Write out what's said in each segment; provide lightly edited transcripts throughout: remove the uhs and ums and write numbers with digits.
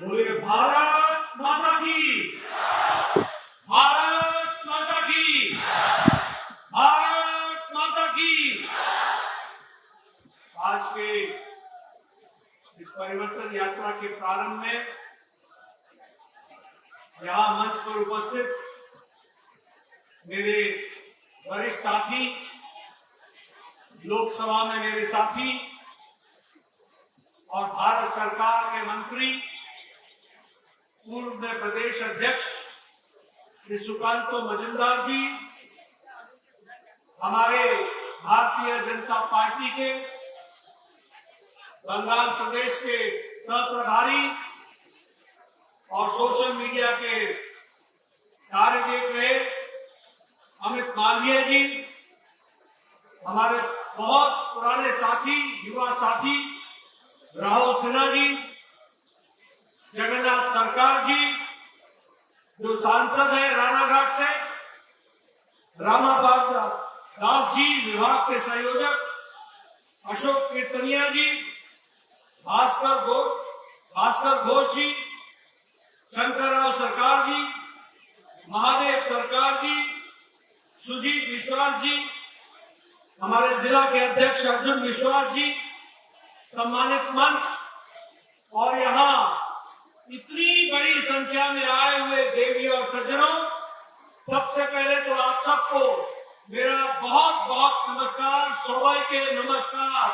बोलिए भारत माता की, भारत माता की, भारत माता की। आज के इस परिवर्तन यात्रा के प्रारंभ में यहां मंच पर उपस्थित मेरे वरिष्ठ साथी, लोकसभा में मेरे साथी और भारत सरकार के मंत्री, पूर्व में प्रदेश अध्यक्ष श्री सुकांतो मजुमदार जी, हमारे भारतीय जनता पार्टी के बंगाल प्रदेश के सह प्रभारी और सोशल मीडिया के कार्य देख रहे अमित मालवीय जी, हमारे बहुत पुराने साथी, युवा साथी राहुल सिन्हा जी, जगन्नाथ सरकार जी जो सांसद है रानाघाट से, रामाबाद दास जी विभाग के संयोजक, अशोक कीर्तनिया जी, भास्कर घोष जी, शंकरराव सरकार जी, महादेव सरकार जी, सुजीत विश्वास जी, हमारे जिला के अध्यक्ष अर्जुन विश्वास जी, सम्मानित मंच और यहाँ इतनी बड़ी संख्या में आए हुए देवी और सज्जनों, सबसे पहले तो आप सबको मेरा बहुत बहुत नमस्कार, सौभाग्य के नमस्कार।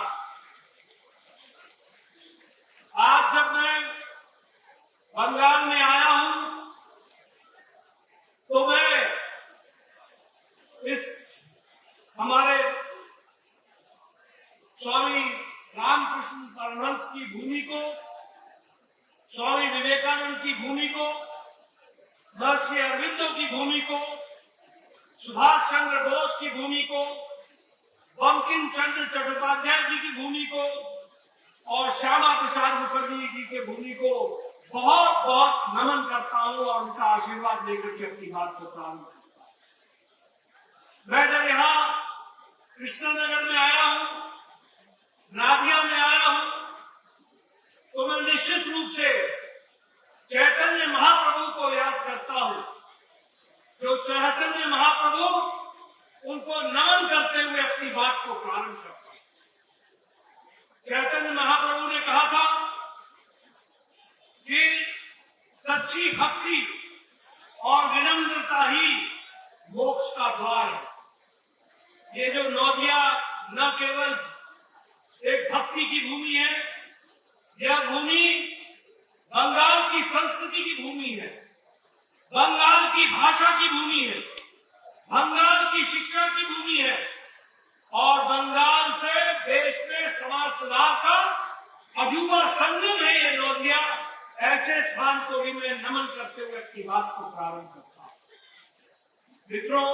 आज जब मैं बंगाल में आया हूं तो मैं इस हमारे स्वामी रामकृष्ण परमहंस की भूमि को, स्वामी विवेकानंद की भूमि को, महर्षि अरविंदो की भूमि को, सुभाष चंद्र बोस की भूमि को, बंकिम चंद्र चट्टोपाध्याय जी की भूमि को और श्यामा प्रसाद मुखर्जी जी की भूमि को बहुत बहुत नमन करता हूं और उनका आशीर्वाद लेकर के अपनी बात को प्रारंभ करता हूं। मैं जब यहाँ कृष्णनगर में आया हूं, नादिया में आया हूं, तो मैं निश्चित रूप से चैतन्य महाप्रभु को याद करता हूं। जो चैतन्य महाप्रभु, उनको नमन करते हुए अपनी बात को प्रारंभ करता हूं। चैतन्य महाप्रभु ने कहा था कि सच्ची भक्ति और विनम्रता ही मोक्ष का द्वार है। ये जो नौदिया न केवल एक भक्ति की भूमि है, यह भूमि बंगाल की संस्कृति की भूमि है, बंगाल की भाषा की भूमि है, बंगाल की शिक्षा की भूमि है और बंगाल से देश में समाज सुधार का अजूबा संगम है ये नौदिया। ऐसे स्थान को भी मैं नमन करते हुए अपनी बात को प्रारंभ करता हूं। मित्रों,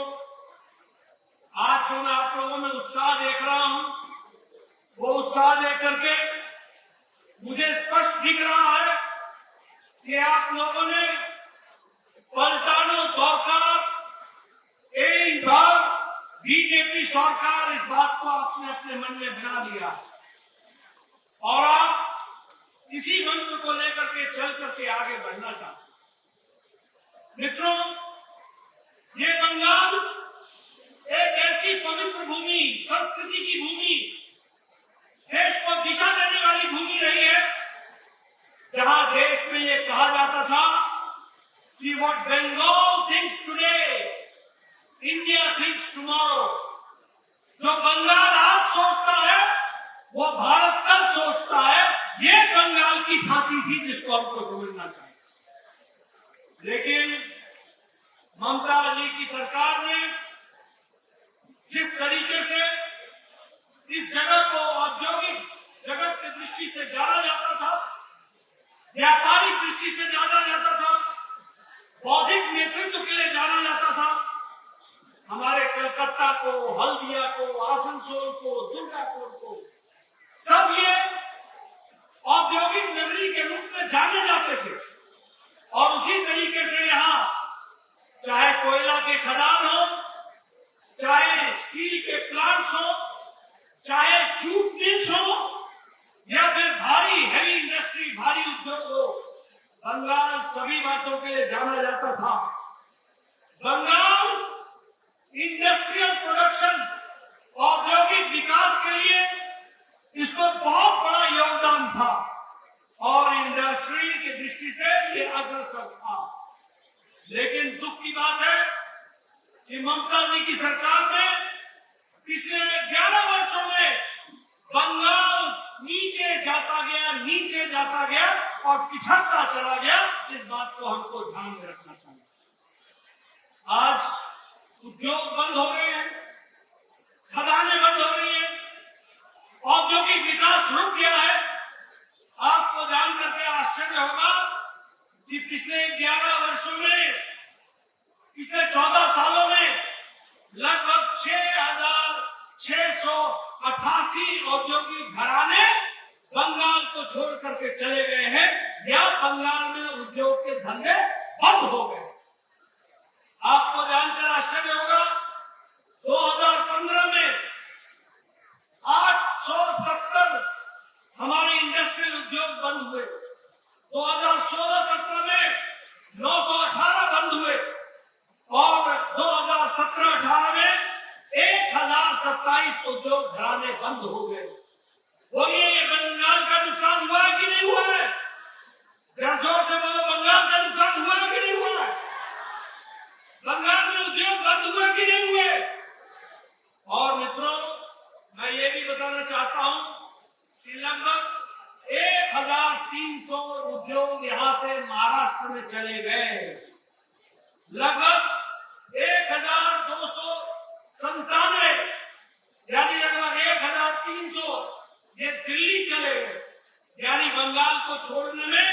आज जो मैं आप लोगों में उत्साह देख रहा हूं, वो उत्साह देख करके मुझे स्पष्ट दिख रहा है कि आप लोगों ने पलटानो सरकार, एक बार बीजेपी सरकार, इस बात को आपने अपने मन में बना लिया और आप इसी मंत्र को लेकर के चल करके आगे बढ़ना चाहते। मित्रों, ये बंगाल एक ऐसी पवित्र भूमि, संस्कृति की भूमि, देश को दिशा देने वाली भूमि रही है, जहां देश में ये कहा जाता था कि what Bengal thinks today, India thinks tomorrow. जो बंगाल आज सोचता है, वो भारत कल सोचता है। ये बंगाल की थाती थी जिसको हमको समझना चाहिए। लेकिन ममता जी की सरकार ने जिस तरीके से इस जगह को औद्योगिक जगत की दृष्टि से जाना जाता था, व्यापारिक दृष्टि से जाना जाता था, बौद्धिक नेतृत्व के लिए जाना जाता था, हमारे कलकत्ता को, हल्दिया को, आसनसोल को, दुर्गापुर को, सब ये औद्योगिक नगरी के रूप में जाने जाते थे। और उसी तरीके से यहाँ चाहे कोयला के खदान हो, चाहे स्टील के प्लांट्स हो, चाहे जूट मिल्स हो या फिर भारी हैवी इंडस्ट्री, भारी उद्योग हो, बंगाल सभी बातों के लिए जाना जाता था। बंगाल इंडस्ट्रियल प्रोडक्शन, औद्योगिक विकास के लिए इसको बहुत बड़ा योगदान था और इंडस्ट्री की दृष्टि से ये अग्रसर था। लेकिन दुख की बात है कि ममता जी की सरकार ने पिछले 11 वर्षों में बंगाल नीचे जाता गया और पिछड़ता चला गया। इस बात को हमको ध्यान में रखना चाहिए। आज उद्योग बंद हो रहे हैं, खदानें बंद हो रही हैं, औद्योगिक विकास रुक गया है। आपको जान करके आश्चर्य होगा कि पिछले 11 वर्षों में, पिछले 14 सालों में लगभग 6,688 औद्योगिक घराने बंगाल को छोड़ करके चले गए हैं या बंगाल में उद्योग के धंधे बंद हो गए। आपको जानकर आश्चर्य होगा 2015 में 870 हमारे इंडस्ट्रियल उद्योग बंद हुए, 2016-17 में 918 बंद हुए और 2017-18 में 1027 उद्योग घराने बंद हो गए। बोलिए, ये बंगाल का नुकसान हुआ है कि नहीं हुआ है? जरा जोर से बोलो, बंगाल का नुकसान हुआ है कि नहीं हुआ है? बंगाल में उद्योग बंद हुए कि नहीं हुए? और मित्रों, मैं ये भी बताना चाहता हूं कि लगभग 1,300 उद्योग यहां से महाराष्ट्र में चले गए। लगभग 1,297 यानी लगभग 1,300 ये दिल्ली चले गए। यानी बंगाल को छोड़ने में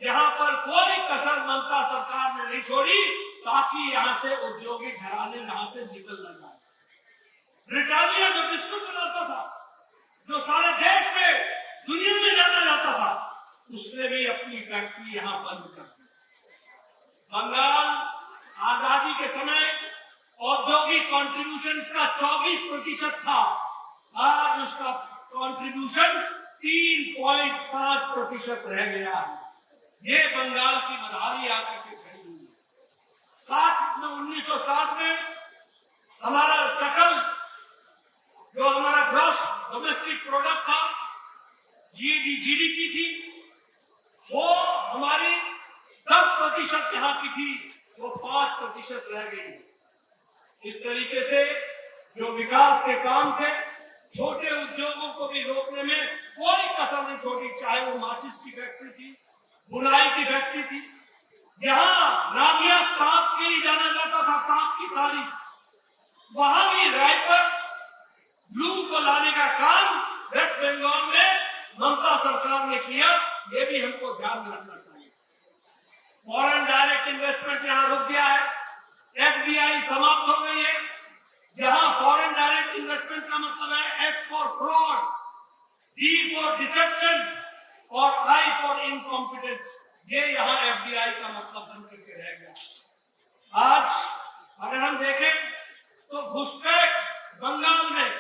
यहाँ पर कोई कसर ममता सरकार ने नहीं छोड़ी ताकि यहाँ से औद्योगिक घराने यहाँ से निकल न जाए। ब्रिटानिया जो बिस्कुट बनाता था, जो सारे देश में दुनिया में जाना जाता था, उसने भी अपनी फैक्ट्री यहाँ बंद कर दी। बंगाल आजादी के समय औद्योगिक कॉन्ट्रीब्यूशन का 24% था। आज उसका कॉन्ट्रीब्यूशन 3.5% रह गया है। ये बंगाल की बदहाली आकर के खड़ी हुई। 1960 में हमारा सकल जो हमारा ग्रॉस डोमेस्टिक प्रोडक्ट था, जीडीपी थी, वो हमारी 10% यहाँ की थी, वो 5% रह गई। इस तरीके से जो विकास के काम थे, छोटे उद्योगों को भी रोकने में कोई कसर नहीं छोड़ी। चाहे वो माचिस की फैक्ट्री थी, बुनाई की फैक्ट्री थी, यहाँ नादिया तांत के लिए जाना जाता था, तांत की साड़ी, वहां भी रायपुर लूम को लाने का काम वेस्ट बंगाल में ममता सरकार ने किया। ये भी हमको ध्यान में रखना चाहिए। फॉरेन डायरेक्ट इन्वेस्टमेंट यहाँ रुक गया है, एफडीआई समाप्त हो गई है। यहाँ फॉरेन डायरेक्ट इन्वेस्टमेंट का मतलब है F for fraud, D for deception और आई फॉर इनकॉम्पिटेंस। ये यहाँ एफडीआई का मतलब बन करके रह गया। आज अगर हम देखें तो घुसपैठ बंगाल में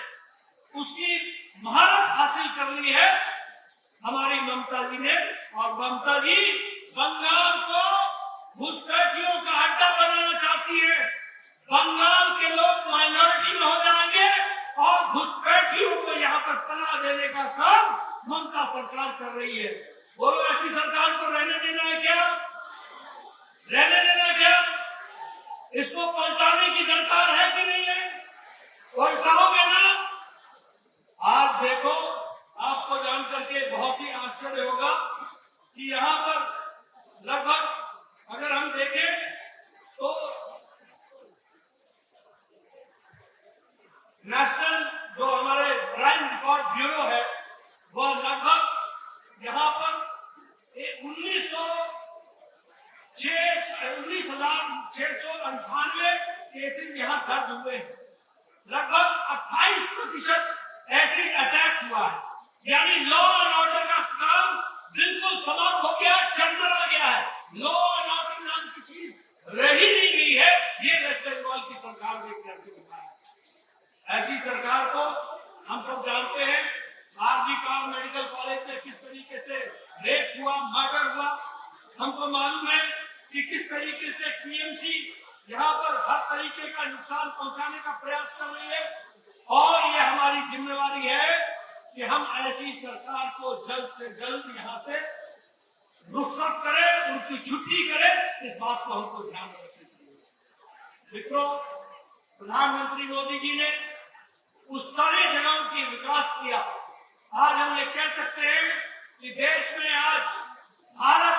उसकी महारत हासिल कर ली है हमारी ममता जी ने, और ममता जी बंगाल को घुसपैठियों का अड्डा बनाना चाहती है। बंगाल के लोग माइनॉरिटी में हो जाएंगे और घुसपैठियों को यहाँ पर पनाह देने का काम ममता सरकार कर रही है। बोलो, ऐसी सरकार को रहने देना है क्या? रहने देना है क्या? इसको पलटाने की दरकार है कि नहीं है? पलटाओगे ना? आज देखो, आपको जान करके बहुत ही आश्चर्य होगा कि यहाँ पर लगभग अगर हम देखें तो नेशनल जो हमारे क्राइम रिकॉर्ड ब्यूरो है, वह लगभग यहाँ पर 19,698 केसेस यहाँ दर्ज हुए हैं। लगभग 28% एसिड अटैक हुआ है। यानी लॉ एंड ऑर्डर का काम बिल्कुल समाप्त हो गया, चरमरा गया है। लॉ एंड ऑर्डर नाम की चीज रह ही नहीं गई है। ये वेस्ट बंगाल की सरकार ने करके दिखाया। ऐसी सरकार को हम सब जानते हैं। आरजी कॉर मेडिकल कॉलेज में किस तरीके से रेप हुआ, मर्डर हुआ, हमको मालूम है कि किस तरीके से टीएमसी यहाँ पर हर तरीके का नुकसान पहुंचाने का प्रयास कर रही है, और ये हमारी जिम्मेवारी है कि हम ऐसी सरकार को जल्द से जल्द यहाँ से रुखसत करें, उनकी छुट्टी करें। इस बात को हमको ध्यान रखना चाहिए। मित्रों, प्रधानमंत्री मोदी जी ने उस सारी जगहों की विकास किया। आज हम ये कह सकते हैं कि देश में आज भारत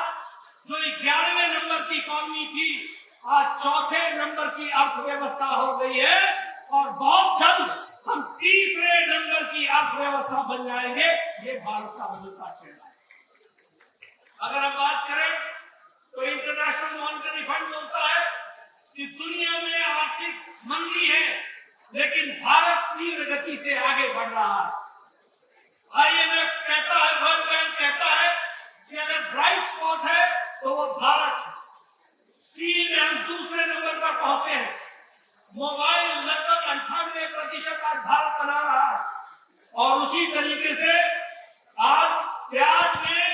जो 11वें नंबर की इकॉनमी थी, आज 4थे नंबर की अर्थव्यवस्था हो गई है, और बहुत जल्द हम 3रे नंबर की अर्थव्यवस्था बन जाएंगे। ये भारत का बदलता चेहरा है। अगर हम बात करें तो इंटरनेशनल मॉनिटरी फंड बोलता है कि दुनिया में आर्थिक मंदी है, लेकिन भारत तीव्र गति से आगे बढ़ रहा है। IMF कहता है, वर्ल्ड बैंक कहता है कि अगर ब्राइट स्पॉट है तो वो भारत है। स्टील में हम 2रे नंबर पर पहुंचे हैं। मोबाइल लगभग 98% आज भारत बना रहा है, और उसी तरीके से आज प्याज में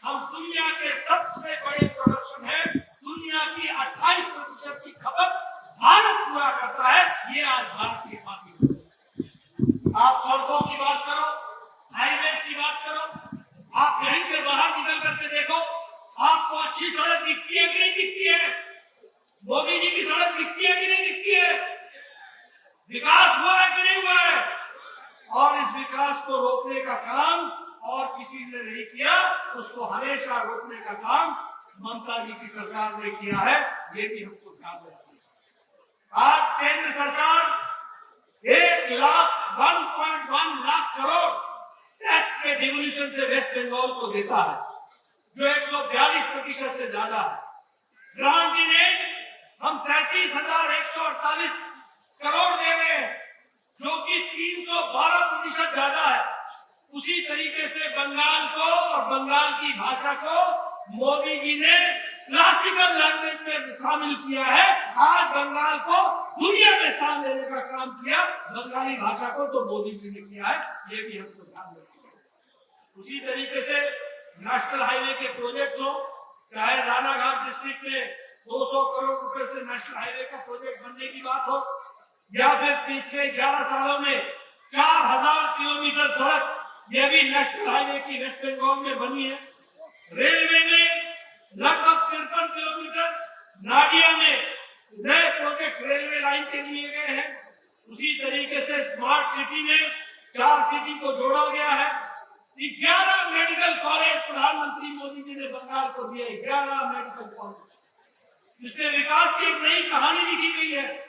हम दुनिया के सबसे बड़े प्रोडक्शन है। दुनिया की 28% की खपत भारत पूरा करता है। ये आज भारत की खातिर है। आप सड़कों की बात करो, हाईवेज की बात करो, आप यहीं से बाहर निकल करके देखो, आपको अच्छी सड़क दिखती है कि नहीं दिखती है? मोदी जी की सड़क दिखती है कि नहीं दिखती है? विकास हुआ है कि नहीं हुआ है? और इस विकास को रोकने का काम और किसी ने नहीं किया, उसको हमेशा रोकने का काम ममता जी की सरकार ने किया है। ये भी हमको ध्यान रखना चाहिए। आज केंद्र सरकार 1,1 लाख करोड़ टैक्स के डिवोल्यूशन से वेस्ट बंगाल को देता है, जो 142% से ज्यादा है। ग्रांट इन एड हम 37,148 करोड़ दे रहे हैं, जो कि 312% ज्यादा है। उसी तरीके से बंगाल को और बंगाल की भाषा को मोदी जी ने क्लासिकल लैंग्वेज में शामिल किया है। आज बंगाल को दुनिया में स्थान देने का काम किया, बंगाली भाषा को तो मोदी जी ने किया है। ये भी हमको ध्यान रखना है। उसी तरीके से नेशनल हाईवे के प्रोजेक्ट्स हो, चाहे रानाघाट डिस्ट्रिक्ट में 200 करोड़ रुपए से नेशनल हाईवे का प्रोजेक्ट बनने की बात हो, या फिर पिछले 11 सालों में 4000 किलोमीटर सड़क, यह भी नेशनल हाईवे की वेस्ट बंगाल में बनी है। रेलवे में लगभग 53 किलोमीटर नाडिया में नए प्रोजेक्ट्स रेलवे लाइन के लिए गए हैं। उसी तरीके से स्मार्ट सिटी में 4 सिटी को जोड़ा गया है। 11 मेडिकल कॉलेज प्रधानमंत्री मोदी जी ने बंगाल को दिए, 11 मेडिकल कॉलेज। इसमें विकास की एक नई कहानी लिखी गई है।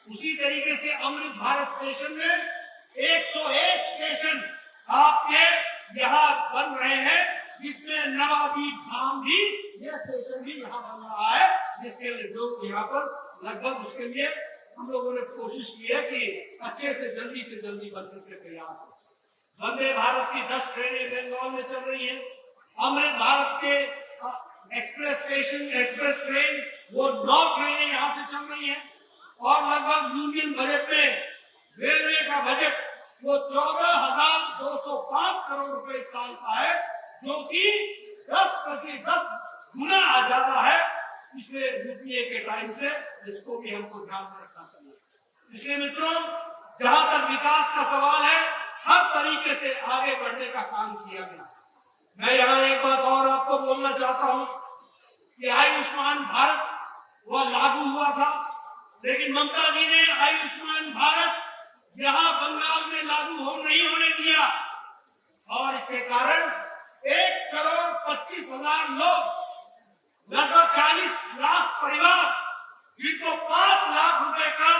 उसी तरीके से अमृत भारत स्टेशन में 101 स्टेशन आपके यहाँ बन रहे हैं, जिसमें नवादीप धाम भी, यह स्टेशन भी यहाँ बन रहा है, जिसके लिए जो यहाँ पर लगभग उसके लिए हम लोगों ने कोशिश की है कि अच्छे से जल्दी बन करके तैयार हो। वंदे भारत की 10 ट्रेनें बंगाल में चल रही हैं। अमृत भारत के एक्सप्रेस ट्रेन वो 9 ट्रेनें यहाँ से चल रही हैं, और लगभग यूनियन बजट में रेलवे का बजट वो 14,205 करोड़ रुपए इस साल का है, जो कि 10 गुना ज्यादा है पिछले यूपीए के टाइम से। इसको भी हमको ध्यान में रखना चाहिए। इसलिए मित्रों, जहां तक विकास का सवाल है, हर तरीके से आगे बढ़ने का काम किया गया। मैं यहाँ एक बात और आपको बोलना चाहता हूँ कि आयुष्मान भारत वह लागू हुआ था, लेकिन ममता जी ने आयुष्मान भारत यहाँ बंगाल में लागू नहीं होने दिया, और इसके कारण 1,25,000 लोग, लगभग 40 लाख परिवार, जिनको 5 लाख रुपए का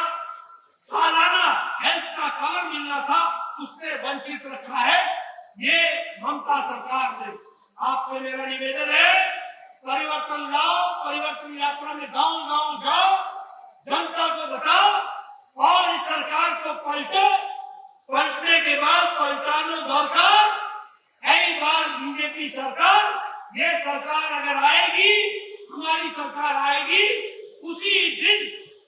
सालाना हेल्थ का कवर मिलना था, उससे वंचित रखा है ये ममता सरकार ने। आपसे मेरा निवेदन है, परिवर्तन लाओ, परिवर्तन यात्रा में गांव-गांव जाओ, जनता को बताओ, और इस सरकार को पलटो। पलटने के बाद पलटानो दरकार, कई बार बीजेपी सरकार, ये सरकार अगर आएगी, हमारी सरकार आएगी, उसी दिन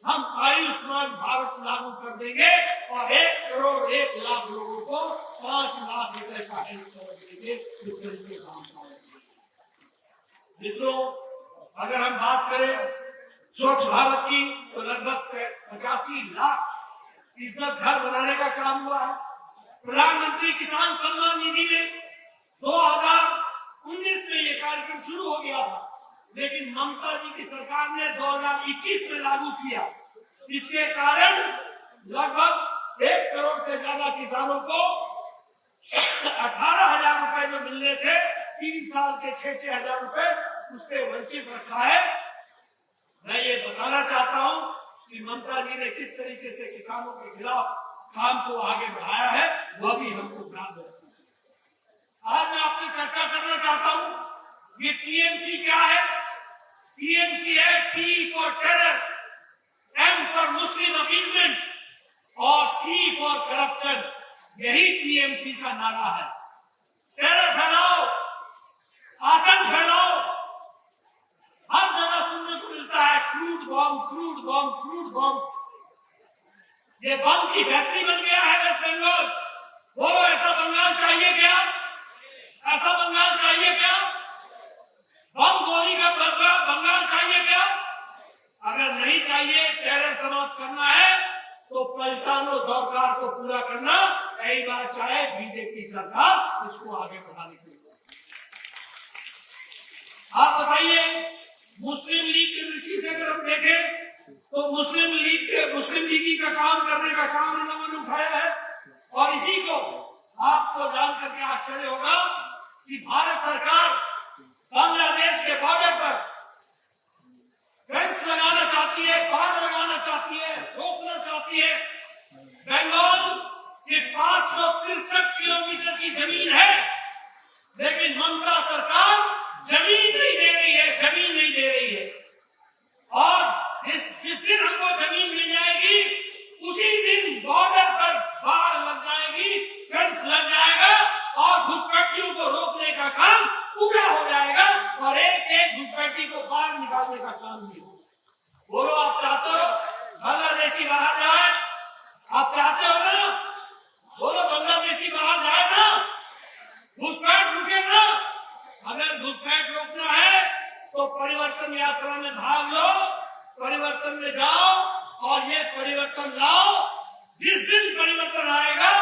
हम आयुष्मान भारत लागू कर देंगे, और 1 करोड़ 1 लाख लोगों को 5 लाख रुपए का हेल्थ कवर देंगे। इस तरीके काम करेंगे। मित्रों, अगर हम बात करें स्वच्छ भारत की तो लगभग 85 लाख इज्जत घर बनाने का काम हुआ है। प्रधानमंत्री किसान सम्मान निधि में 2019 में ये कार्यक्रम शुरू हो गया था, लेकिन ममता जी की सरकार ने 2021 में लागू किया। इसके कारण लगभग 1 करोड़ से ज्यादा किसानों को 18,000 रुपए जो मिलने थे 3 साल के 6-6 हजार रुपए उससे वंचित रखा है। मैं ये बताना चाहता हूं कि ममता जी ने किस तरीके से किसानों के खिलाफ काम को आगे बढ़ाया है, वह भी हमको ध्यान रखना चाहिए। आज मैं आपसे चर्चा करना चाहता हूं, ये टीएमसी क्या है? टीएमसी है T for terror, M for Muslim appeasement और सी फॉर करप्शन। यही टीएमसी का नारा है। टेरर फैलाओ, आतंक फैलाओ। हर जगह सुनने को मिलता है crude bomb, crude bomb, crude bomb. ये बम की फैक्ट्री बन गया है वेस्ट बंगाल। बोलो, ऐसा बंगाल चाहिए क्या? ऐसा बंगाल चाहिए क्या? बम गोली का बंगाल चाहिए क्या? अगर नहीं चाहिए, टेरर समाप्त करना है तो पलटानो दरकार को पूरा करना, कई बार चाहे बीजेपी सरकार इसको आगे बढ़ाने के लिए। आप बताइए, मुस्लिम लीग की दृष्टि से अगर हम देखें तो मुस्लिम लीग का काम करने का काम इन्होंने उठाया है। और इसी को आपको जान करके आश्चर्य होगा कि भारत सरकार बांग्लादेश के बॉर्डर पर फेंस लगाना चाहती है, बाड़ लगाना चाहती है, रोकना चाहती है। बंगाल की 563 किलोमीटर की जमीन है, लेकिन ममता सरकार जमीन नहीं दे रही है, जमीन नहीं दे रही है। और जिस दिन हमको जमीन मिल जाएगी, उसी दिन बॉर्डर पर बाड़ लग जाएगी, फेंस लग जाएगा और घुसपैठियों को रोकने का काम पूरा हो जाएगा और एक घुसपैठी को बाहर निकालने का काम भी होगा। बोलो, आप चाहते हो बांग्लादेशी बाहर जाए? आप चाहते हो ना? बोलो, बांग्लादेशी बाहर जाए ना, घुसपैठ रुके ना। अगर घुसपैठ रोकना है तो परिवर्तन यात्रा में भाग लो, परिवर्तन में जाओ और ये परिवर्तन लाओ। जिस दिन परिवर्तन आएगा,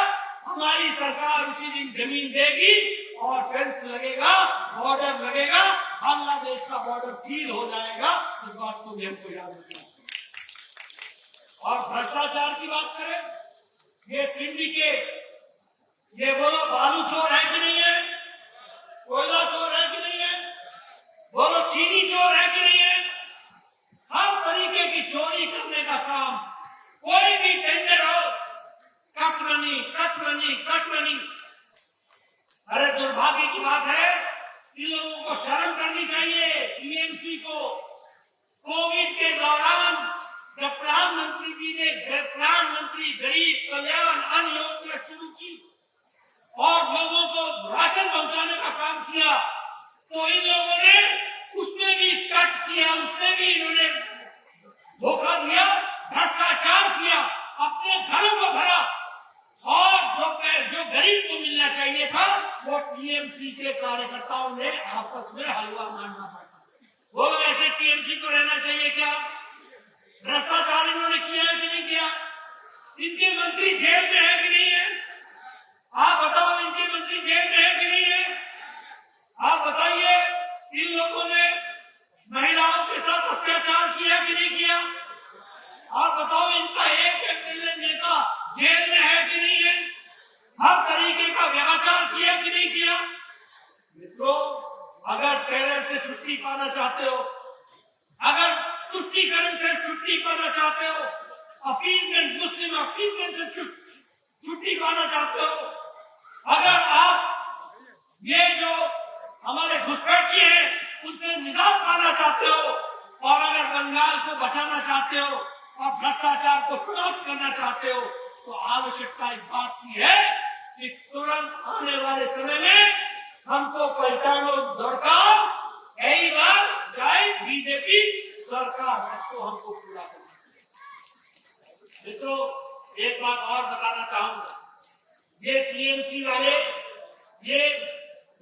हमारी सरकार उसी दिन जमीन देगी और फेंस लगेगा, बॉर्डर लगेगा, बांग्लादेश का बॉर्डर सील हो जाएगा। इस बात को भी हमको याद रखना चाहिए। और भ्रष्टाचार की बात करें, ये सिंडिकेट, ये बोलो बालू चोर है कि नहीं है? कोयला चोर है कि नहीं है? बोलो, चीनी चोर है कि नहीं है? हर तरीके की चोरी करने का काम, कोई भी टेंडर हो, cut money, cut money, cut money. अरे दुर्भाग्य की बात है, इन लोगों को शर्म करनी चाहिए। टीएमसी को कोविड के दौरान जब प्रधानमंत्री जी ने प्रधानमंत्री गरीब कल्याण अन्न योजना शुरू की और लोगों को राशन पहुंचाने का काम किया, तो इन लोगों ने उसमें भी कट किया, उसमें भी इन्होंने धोखा दिया, भ्रष्टाचार किया, अपने घरों को भरा और जो गरीब को मिलना चाहिए था वो टीएमसी के कार्यकर्ताओं ने आपस में हलवा मारना पड़ा। बोलो, ऐसे टीएमसी को रहना चाहिए क्या? भ्रष्टाचार इन्होंने किया है कि नहीं किया? इनके मंत्री जेल में है कि नहीं है? आप बताओ, इनके मंत्री जेल में है कि नहीं है? आप बताइए, इन लोगों ने महिलाओं के साथ अत्याचार किया कि नहीं किया? आप बताओ, इनका एक मिलियन नेता जेल में है कि नहीं है? हर तरीके का व्यभिचार किया कि नहीं किया? मित्रों, अगर टेरर से छुट्टी पाना चाहते हो, अगर तुष्टीकरण से छुट्टी पाना चाहते हो, अपीजमेंट, मुस्लिम अपीजमेंट से छुट्टी पाना चाहते हो, अगर आप ये जो हमारे घुसपैठी हैं उनसे निजात पाना चाहते हो और अगर बंगाल को बचाना चाहते हो और भ्रष्टाचार को समाप्त करना चाहते हो, तो आवश्यकता इस बात की है कि तुरंत आने वाले समय में हमको पहचानो दरकार, कई बार चाहे बीजेपी सरकार, इसको हमको पूरा करना चाहिए। मित्रों, एक बात और बताना चाहूंगा, ये टीएमसी वाले, ये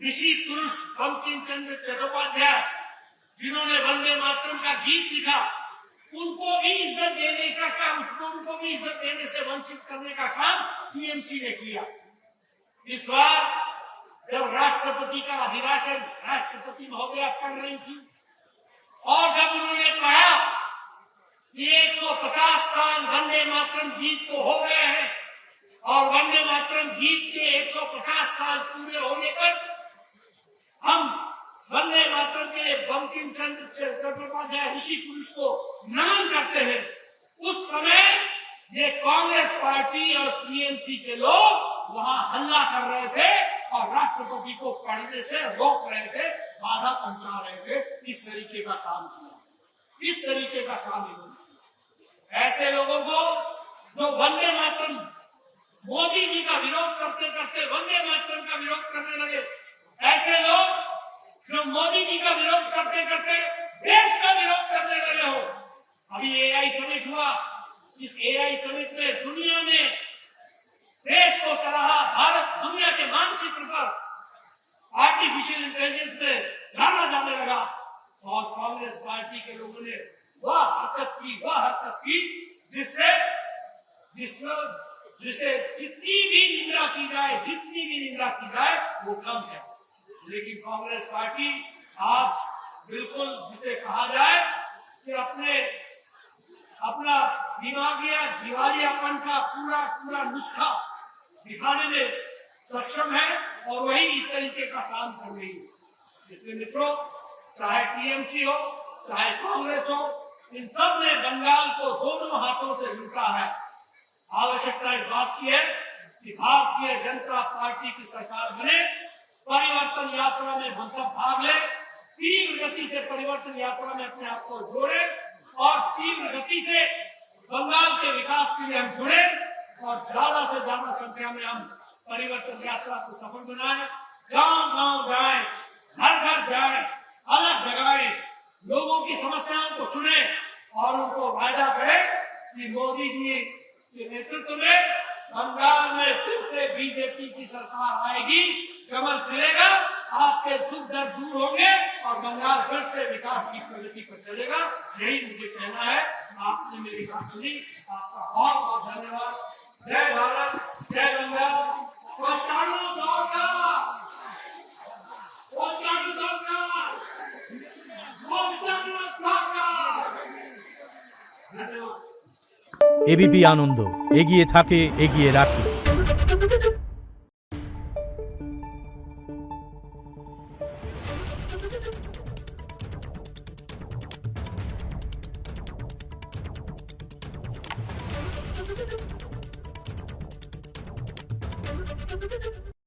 ऋषि पुरुष बंकिम चंद्र चट्टोपाध्याय जिन्होंने वंदे मातरम का गीत लिखा, उनको भी इज्जत देने का काम, उनको भी इज्जत देने से वंचित करने का काम टीएमसी ने किया। इस बार जब राष्ट्रपति का अभिभाषण राष्ट्रपति महोदया कर रही थी और जब उन्होंने कहा कि 150 साल वंदे मातरम गीत तो हो गए हैं और वंदे मातरम गीत के 150 साल पूरे होने पर हम वंदे मातरम के बंकिम चंद्र चट्टोपाध्याय ऋषि पुरुष को नमन करते हैं, उस समय ये कांग्रेस पार्टी और टीएमसी के लोग वहां हल्ला कर रहे थे और राष्ट्रपति को पढ़ने से रोक रहे थे, बाधा पहुंचा रहे थे। इस तरीके का काम किया, इस तरीके का काम इन्होंने किया। ऐसे लोगों को जो वंदे मातरम, मोदी जी का विरोध करते करते वंदे मातरम का विरोध करने लगे, ऐसे लोग जो मोदी जी का विरोध करते करते देश का विरोध करने लगे हो। अभी एआई समिट हुआ, इस एआई समिट में दुनिया में देश को सराहा, भारत दुनिया के मानचित्र पर आर्टिफिशियल इंटेलिजेंस में जाना जाने लगा और कांग्रेस पार्टी के लोगों ने वह हरकत की जिससे जितनी भी निंदा की जाए वो कम है। लेकिन कांग्रेस पार्टी आज बिल्कुल जिसे कहा जाए कि अपना दिवालियापन का पूरा नुस्खा दिखाने में सक्षम है और वही इस तरीके का काम कर रही है। इसलिए मित्रों, चाहे टीएमसी हो चाहे कांग्रेस हो, इन सब ने बंगाल को दोनों हाथों से लूटा है। आवश्यकता इस बात की है कि भारतीय जनता पार्टी की सरकार बने, परिवर्तन यात्रा में हम सब भाग ले, तीव्र गति से परिवर्तन यात्रा में अपने आप को जोड़े और तीव्र गति से बंगाल के विकास के लिए हम जुड़े और ज्यादा से ज्यादा संख्या में हम परिवर्तन यात्रा को सफल बनाएं, गांव-गांव जाएं, घर-घर जाएं, अलग जगहें लोगों की समस्याओं को सुने और उनको वायदा करें कि मोदी जी के नेतृत्व में बंगाल में फिर से बीजेपी की सरकार आएगी, कमल खिलेगा, आपके दुख दर्द दूर होंगे और बंगाल फिर से विकास की प्रगति पर चलेगा। यही मुझे कहना है। आपने मेरी बात सुनी, आपका बहुत बहुत धन्यवाद। जय भारत, जय बंगाल। एबीपी आनंद एगिए थाके एगिए राखे। Thank you.